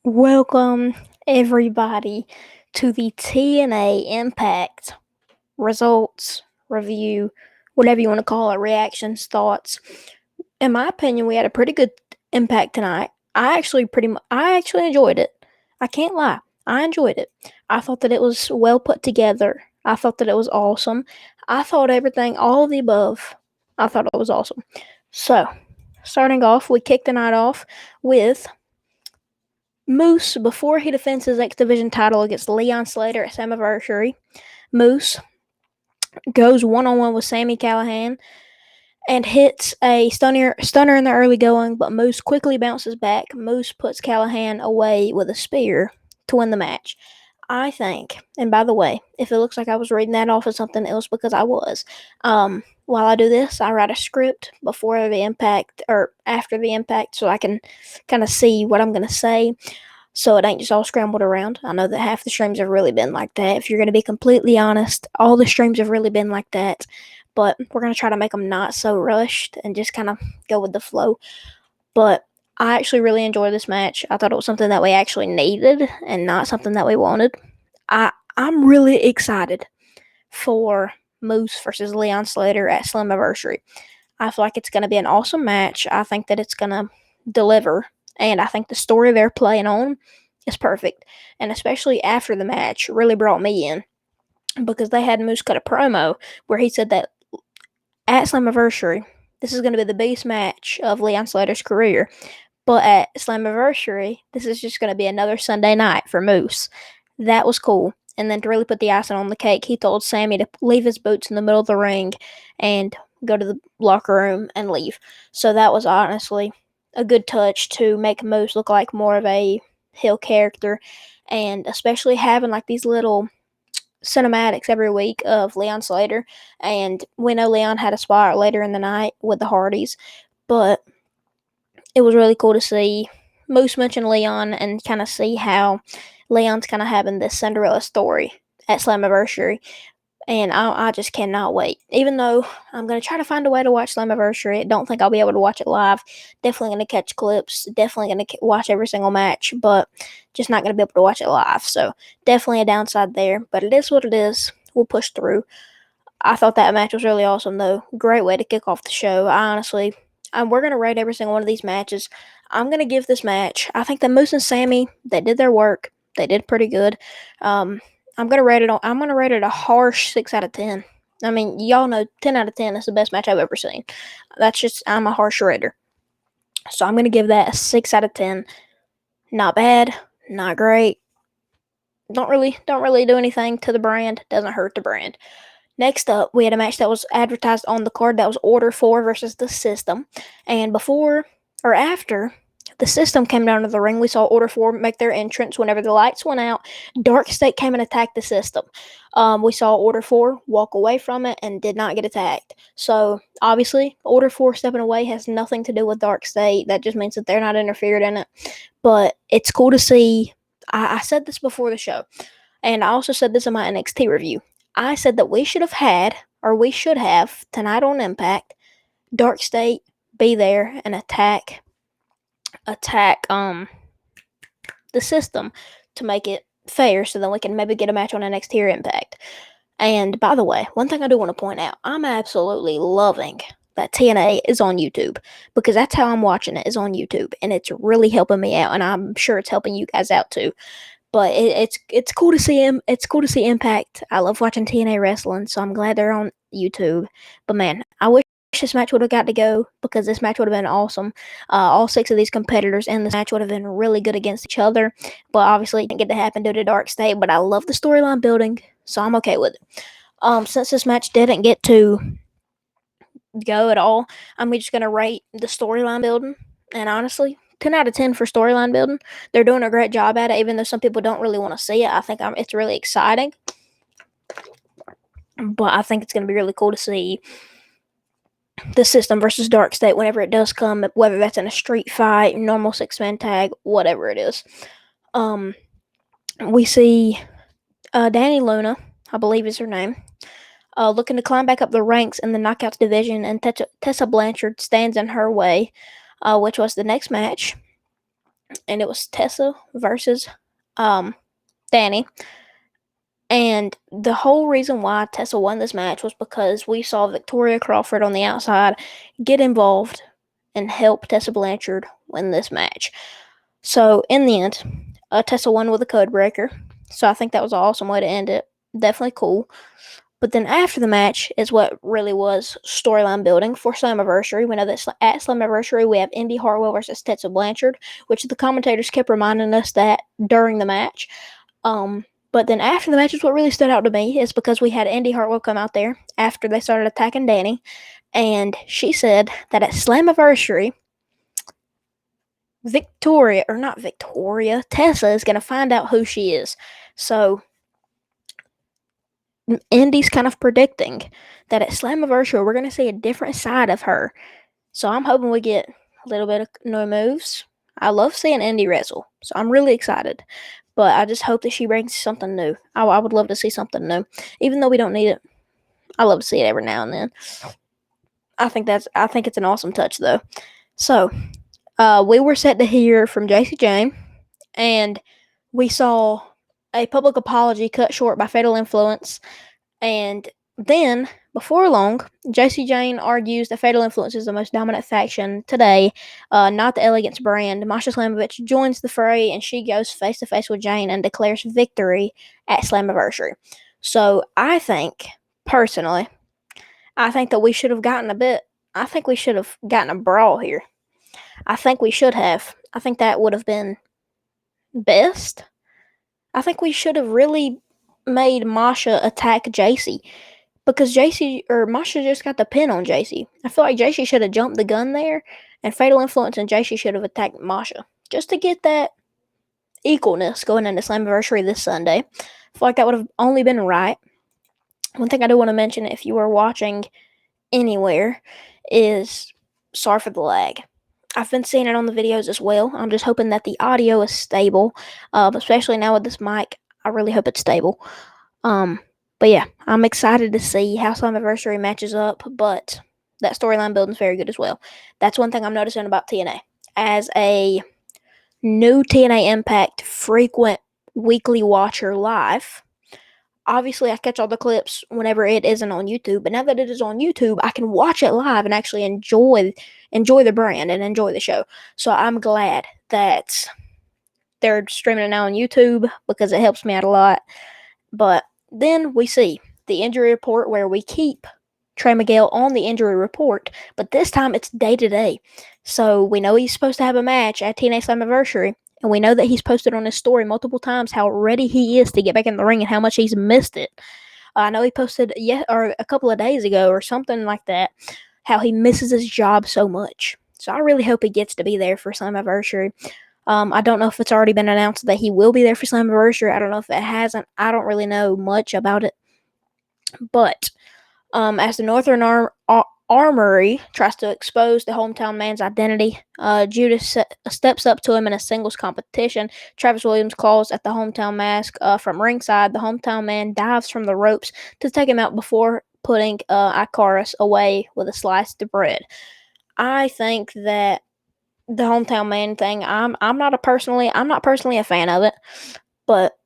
Welcome, everybody, to the TNA Impact results review, whatever you want to call it, reactions, thoughts. In my opinion, we had a pretty good impact tonight. I actually enjoyed it. I can't lie. I enjoyed it. I thought that it was well put together. I thought that it was awesome. I thought everything, all of the above, I thought it was awesome. So, starting off, we kicked the night off with Moose, before he defends his X Division title against Leon Slater at Slammiversary, Moose goes one-on-one with Sami Callihan and hits a stunner in the early going, but Moose quickly bounces back. Moose puts Callihan away with a spear to win the match. I think, and by the way, if it looks like I was reading that off of something else, because I was. While I do this, I write a script before the impact or after the impact so I can kind of see what I'm going to say, so it ain't just all scrambled around. I know that half the streams have really been like that. If you're going to be completely honest, all the streams have really been like that. But we're going to try to make them not so rushed and just kind of go with the flow. But I actually really enjoyed this match. I thought it was something that we actually needed and not something that we wanted. I'm really excited for Moose versus Leon Slater at Slammiversary. I feel like it's going to be an awesome match. I think that it's going to deliver, and I think the story they're playing on is perfect. And especially after the match, really brought me in because they had Moose cut a promo where he said that at Slammiversary, this is going to be the biggest match of Leon Slater's career. But at Slammiversary, this is just going to be another Sunday night for Moose. That was cool. And then to really put the icing on the cake, he told Sami to leave his boots in the middle of the ring and go to the locker room and leave. So that was honestly a good touch to make Moose look like more of a heel character, and especially having like these little cinematics every week of Leon Slater. And we know Leon had a spot later in the night with the Hardys, but it was really cool to see Moose mention Leon and kind of see how Leon's kind of having this Cinderella story at Slammiversary. And I just cannot wait. Even though I'm going to try to find a way to watch Slammiversary, I don't think I'll be able to watch it live. Definitely going to catch clips. Definitely going to watch every single match, but just not going to be able to watch it live. So definitely a downside there, but it is what it is. We'll push through. I thought that match was really awesome, though. Great way to kick off the show. We're going to rate every single one of these matches. I'm going to give this match, I think that Moose and Sami, they did their work. They did pretty good. I'm gonna rate it a harsh 6 out of 10. I mean, y'all know 10 out of 10 is the best match I've ever seen. I'm a harsh rater. So I'm gonna give that a 6 out of 10. Not bad, not great. Don't really do anything to the brand. Doesn't hurt the brand. Next up, we had a match that was advertised on the card that was Order 4 versus the System. And before or after the System came down to the ring, we saw Order 4 make their entrance. Whenever the lights went out, Dark State came and attacked the System. We saw Order 4 walk away from it and did not get attacked. So, obviously, Order 4 stepping away has nothing to do with Dark State. That just means that they're not interfered in it. But it's cool to see. I said this before the show, and I also said this in my NXT review. I said that we should have, tonight on Impact, Dark State be there and attack the System to make it fair, so then we can maybe get a match on NXT or Impact. And by the way, one thing I do want to point out, I'm absolutely loving that TNA is on YouTube, because that's how I'm watching it, is on YouTube, and it's really helping me out, and I'm sure it's helping you guys out too. But it's cool to see him. It's cool to see Impact. I love watching TNA wrestling, so I'm glad they're on YouTube. But man, I wish this match would have got to go, because this match would have been awesome. All 6 of these competitors in this match would have been really good against each other. But obviously, it didn't get to happen due to Dark State. But I love the storyline building, so I'm okay with it. Since this match didn't get to go at all, I'm just gonna rate the storyline building. And honestly, 10 out of 10 for storyline building. They're doing a great job at it, even though some people don't really want to see it. I think it's really exciting. But I think it's going to be really cool to see the System versus Dark State whenever it does come, whether that's in a street fight, normal 6-man tag, whatever it is. We see Danny Luna, I believe is her name, looking to climb back up the ranks in the Knockouts division, and Tessa Blanchard stands in her way, which was the next match. and it was Tessa versus Danny. And the whole reason why Tessa won this match was because we saw Victoria Crawford on the outside get involved and help Tessa Blanchard win this match. So in the end, Tessa won with a code breaker. So I think that was an awesome way to end it. Definitely cool. But then after the match is what really was storyline building for Slammiversary. We know that at Slammiversary we have Indy Hartwell versus Tessa Blanchard, which the commentators kept reminding us that during the match. But then after the match is what really stood out to me is because we had Indy Hartwell come out there after they started attacking Danny, and she said that at Slammiversary, Tessa is going to find out who she is. So Indy's kind of predicting that at Slammiversary we're going to see a different side of her. So I'm hoping we get a little bit of new moves. I love seeing Indy wrestle, so I'm really excited. But I just hope that she brings something new. I would love to see something new, even though we don't need it. I love to see it every now and then. I think it's an awesome touch though. So we were set to hear from JC Jane, and we saw a public apology cut short by Fatal Influence. And then, before long, JC Jane argues that Fatal Influence is the most dominant faction today, not the Elegance brand. Masha Slamovich joins the fray, and she goes face to face with Jane and declares victory at Slammiversary. So personally, I think that we should have gotten a brawl here. I think we should have. I think that would have been best. I think we should have really made Masha attack JC. Because Masha just got the pin on JC. I feel like JC should have jumped the gun there, and Fatal Influence and JC should have attacked Masha. Just to get that equalness going into Slammiversary this Sunday. I feel like that would have only been right. One thing I do want to mention, if you are watching anywhere, is sorry for the lag. I've been seeing it on the videos as well. I'm just hoping that the audio is stable, especially now with this mic. I really hope it's stable. But yeah, I'm excited to see how Slammiversary matches up, but that storyline building is very good as well. That's one thing I'm noticing about TNA. As a new TNA Impact frequent weekly watcher live, obviously I catch all the clips whenever it isn't on YouTube, but now that it is on YouTube, I can watch it live and actually enjoy the brand and enjoy the show. So I'm glad that they're streaming it now on YouTube because it helps me out a lot. But then we see the injury report where we keep Trey Miguel on the injury report, but this time it's day to day. So we know he's supposed to have a match at TNA Slammiversary, and we know that he's posted on his story multiple times how ready he is to get back in the ring and how much he's missed it. I know he posted a couple of days ago or something like that, how he misses his job so much. So I really hope he gets to be there for Slammiversary. I don't know if it's already been announced that he will be there for Slammiversary. I don't know if it hasn't. I don't really know much about it. But as the Northern Armory tries to expose the hometown man's identity, Judas steps up to him in a singles competition. Travis Williams calls at the hometown mask from ringside. The hometown man dives from the ropes to take him out before putting Icarus away with a sliced bread. I think that the hometown man thing, I'm not personally a fan of it, but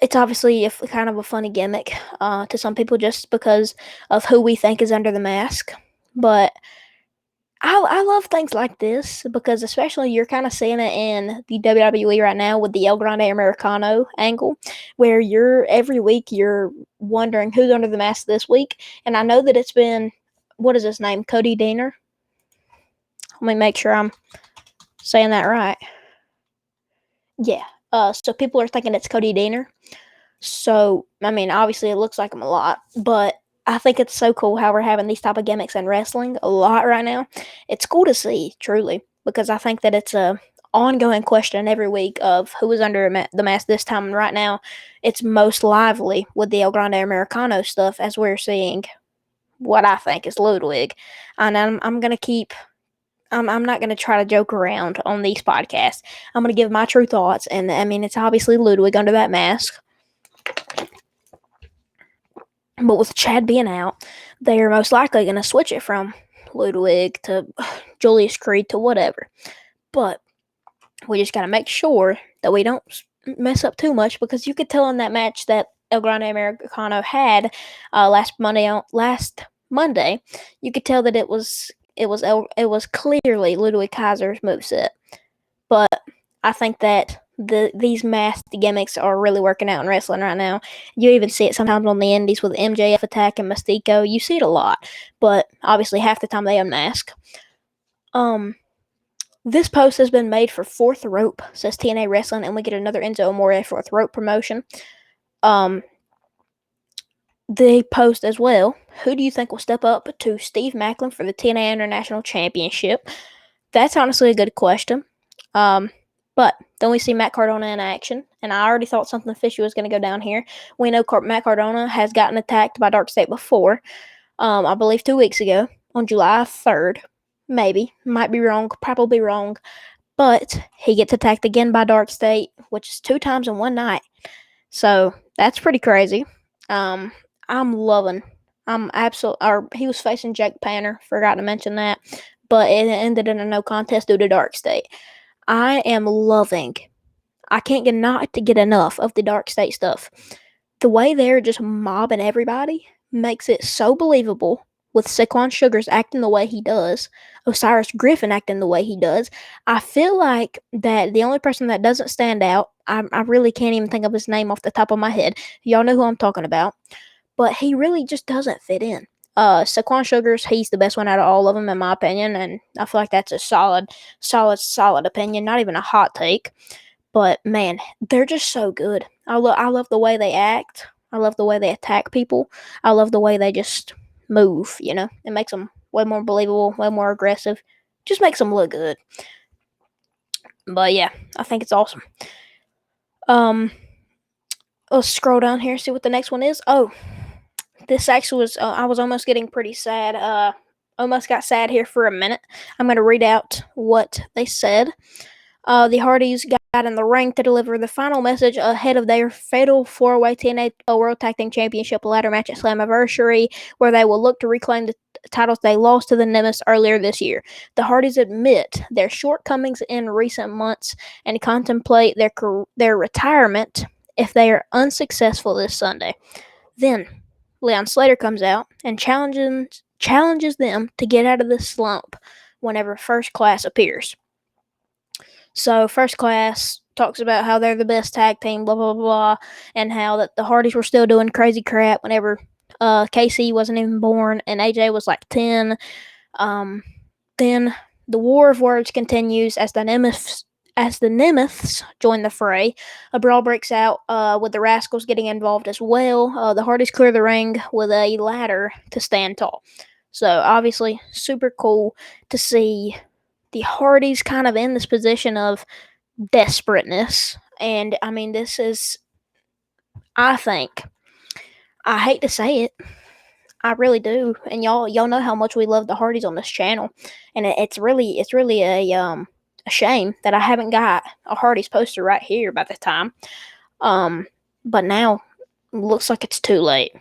it's obviously kind of a funny gimmick to some people just because of who we think is under the mask. But I love things like this because especially you're kind of seeing it in the WWE right now with the El Grande Americano angle, where every week you're wondering who's under the mask this week. And I know that it's been, what is his name, Cody Deaner? Let me make sure I'm saying that right. Yeah. So people are thinking it's Cody Deaner. So, I mean, obviously it looks like him a lot, but I think it's so cool how we're having these type of gimmicks in wrestling a lot right now. It's cool to see, truly, because I think that it's a ongoing question every week of who is under the mask this time. And right now, it's most lively with the El Grande Americano stuff as we're seeing what I think is Ludwig. And I'm going to keep I'm not going to try to joke around on these podcasts. I'm going to give my true thoughts. And I mean, it's obviously Ludwig under that mask. But with Chad being out, they're most likely going to switch it from Ludwig to Julius Creed to whatever. But We just got to make sure that we don't mess up too much, because you could tell in that match that El Grande Americano had last Monday, you could tell that it was clearly Ludwig Kaiser's moveset. But I think that these masked gimmicks are really working out in wrestling right now. You even see it sometimes on the indies with MJF attack and Mystico. You see it a lot, but obviously half the time they unmask. This post has been made for Fourth Rope, says TNA Wrestling, and we get another Enzo Amore Fourth Rope promotion. They post as well, who do you think will step up to Steve Macklin for the TNA International Championship? That's honestly a good question. But then we see Matt Cardona in action, and I already thought something fishy was going to go down here. We know Matt Cardona has gotten attacked by Dark State before, I believe 2 weeks ago on July 3rd. Maybe. Might be wrong. Probably wrong. But he gets attacked again by Dark State, which is 2 times in one night. So that's pretty crazy. I'm loving. He was facing Jake Panner. Forgot to mention that, but it ended in a no contest due to Dark State. I am loving. I can't get enough of the Dark State stuff. The way they're just mobbing everybody makes it so believable. With Saquon Sugars acting the way he does, Osiris Griffin acting the way he does, I feel like that the only person that doesn't stand out, I really can't even think of his name off the top of my head. Y'all know who I'm talking about. But he really just doesn't fit in. Saquon Sugars, he's the best one out of all of them, in my opinion, and I feel like that's a solid opinion, not even a hot take. But man, they're just so good. I love the way they act. I love the way they attack people. I love the way they just move. It makes them way more believable, way more aggressive. Just makes them look good. But yeah, I think it's awesome. Let's scroll down here, see what the next one is. Oh, this actually was, I was almost getting pretty sad. Almost got sad here for a minute. I'm going to read out what they said. The Hardys got in the ring to deliver the final message ahead of their fatal 4-way TNA World Tag Team Championship ladder match at Slammiversary, where they will look to reclaim the titles they lost to the Nemesis earlier this year. The Hardys admit their shortcomings in recent months and contemplate their retirement if they are unsuccessful this Sunday. Then Leon Slater comes out and challenges them to get out of this slump whenever First Class appears. So First Class talks about how they're the best tag team, blah, blah, blah, and how that the Hardys were still doing crazy crap whenever KC wasn't even born and AJ was like 10. Then the war of words continues as the Nemeths join the fray. A brawl breaks out with the Rascals getting involved as well. The Hardys clear the ring with a ladder to stand tall. So obviously super cool to see the Hardys kind of in this position of desperateness. And I mean, this is, I think, I hate to say it, I really do, and y'all know how much we love the Hardys on this channel, and it's really a shame that I haven't got a Hardys poster right here by the time. But now looks like it's too late.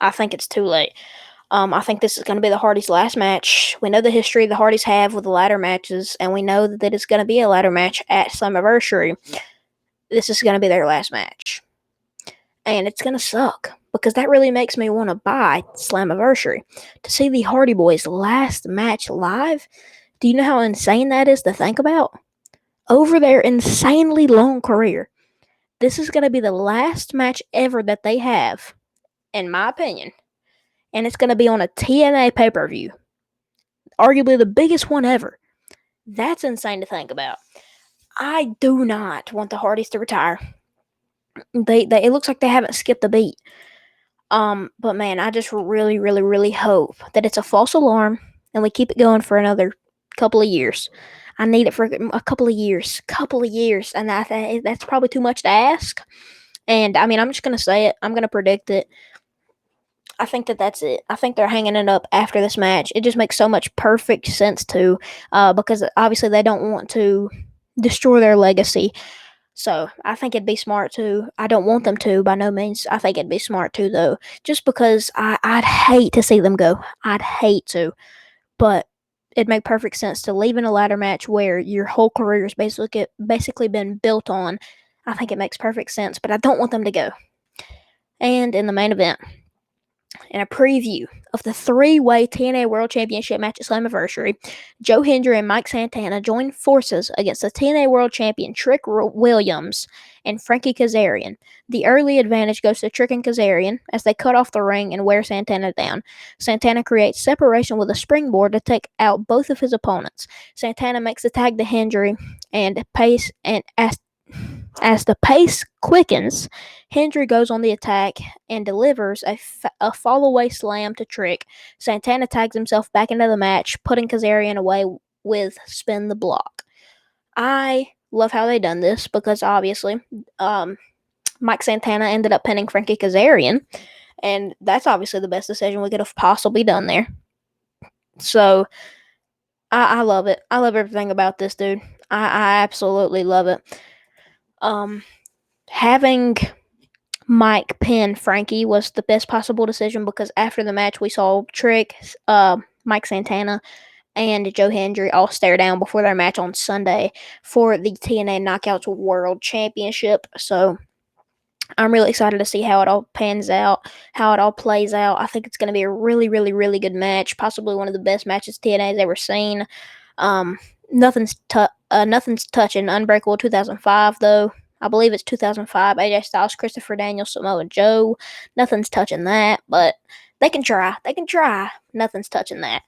I think it's too late. I think this is going to be the Hardys' last match. We know the history the Hardys have with the ladder matches, and we know that it's going to be a ladder match at Slammiversary. This is going to be their last match. And it's going to suck, because that really makes me want to buy Slammiversary. To see the Hardy Boys' last match live, do you know how insane that is to think about? Over their insanely long career, this is going to be the last match ever that they have, in my opinion. And it's going to be on a TNA pay-per-view. Arguably the biggest one ever. That's insane to think about. I do not want the Hardys to retire. It looks like they haven't skipped a beat. But man, I just really, really, really hope that it's a false alarm and we keep it going for another couple of years. I need it for a couple of years, and that's probably too much to ask. And I mean, I'm just gonna say it. I'm gonna predict it. I think that's it. I think they're hanging it up after this match. It just makes so much perfect sense too, because obviously they don't want to destroy their legacy. So I think it'd be smart to. I don't want them to, by no means. I think it'd be smart to, though, just because I'd hate to see them go. I'd hate to. But it'd make perfect sense to leave in a ladder match where your whole career is basically been built on. I think it makes perfect sense, but I don't want them to go. And in the main event, in a preview of the three-way TNA World Championship match at Slammiversary, Joe Hendry and Mike Santana joined forces against the TNA World Champion Trick Williams and Frankie Kazarian. The early advantage goes to Trick and Kazarian as they cut off the ring and wear Santana down. Santana creates separation with a springboard to take out both of his opponents. Santana makes the tag to Hendry and as the pace quickens, Hendry goes on the attack and delivers a fall-away slam to Trick. Santana tags himself back into the match, putting Kazarian away with Spin the Block. I love how they done this because obviously Mike Santana ended up pinning Frankie Kazarian, and that's obviously the best decision we could have possibly done there. So I love it. I love everything about this, dude. I absolutely love it. Having Mike pin Frankie was the best possible decision because after the match we saw Trick, Mike Santana, and Joe Hendry all stare down before their match on Sunday for the TNA Knockouts World Championship. So I'm really excited to see how it all pans out, how it all plays out. I think it's going to be a really, really, really good match, possibly one of the best matches TNA's ever seen. Nothing's touching Unbreakable 2005 though. I believe it's 2005. AJ Styles, Christopher Daniels, Samoa Joe. Nothing's touching that, but they can try. They can try. Nothing's touching that.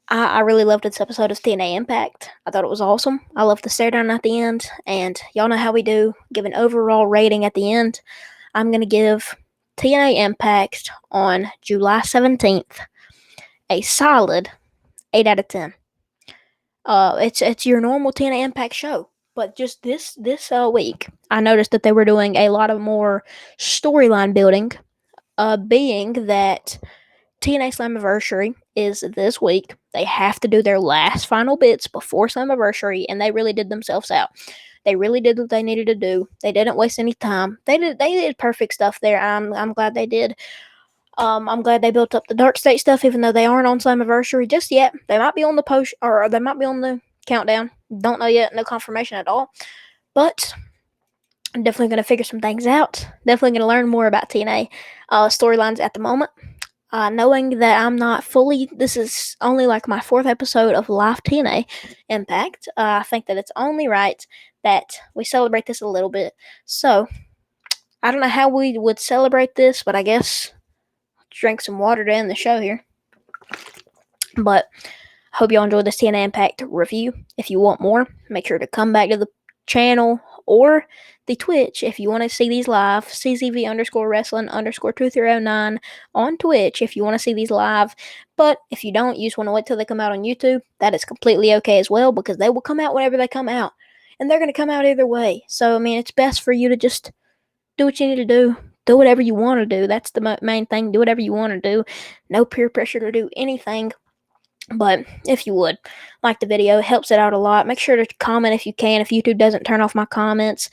I really loved this episode of TNA Impact. I thought it was awesome. I loved the stare down at the end, and y'all know how we do. Give an overall rating at the end. I'm going to give TNA Impact on July 17th a solid 8 out of 10. It's your normal TNA Impact show, but just this week, I noticed that they were doing a lot of more storyline building, being that TNA Slammiversary is this week. They have to do their last final bits before Slammiversary, and they really did themselves out. They really did what they needed to do. They didn't waste any time. They did perfect stuff there. I'm glad they did. I'm glad they built up the Dark State stuff, even though they aren't on Slammiversary just yet. They might be on the post, or they might be on the countdown. Don't know yet. No confirmation at all. But I'm definitely going to figure some things out. Definitely going to learn more about TNA storylines at the moment. Knowing that I'm not fully, this is only like my 4th episode of live TNA Impact. I think that it's only right that we celebrate this a little bit. So, I don't know how we would celebrate this, but I guess drink some water to end the show here. But I hope y'all enjoyed this TNA Impact review. If you want more, make sure to come back to the channel or the Twitch if you want to see these live. CZV_wrestling_2309 on Twitch if you want to see these live. But if you don't, you just want to wait till they come out on YouTube, that is completely okay as well because they will come out whenever they come out. And they're going to come out either way. So, I mean, it's best for you to just do what you need to do. Do whatever you want to do. That's the main thing. Do whatever you want to do. No peer pressure to do anything. But if you would like the video, it helps it out a lot. Make sure to comment if you can. If YouTube doesn't turn off my comments,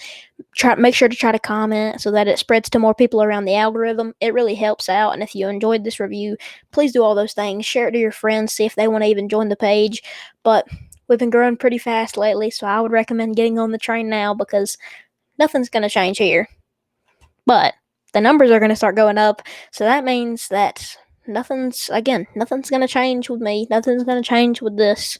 make sure to try to comment so that it spreads to more people around the algorithm. It really helps out. And if you enjoyed this review, please do all those things. Share it to your friends. See if they want to even join the page. But we've been growing pretty fast lately, so I would recommend getting on the train now because nothing's going to change here. But the numbers are going to start going up, so that means that nothing's going to change with me. Nothing's going to change with this.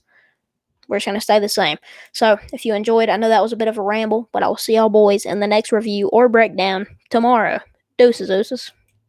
We're just going to stay the same. So, if you enjoyed, I know that was a bit of a ramble, but I will see y'all boys in the next review or breakdown tomorrow. Deuces.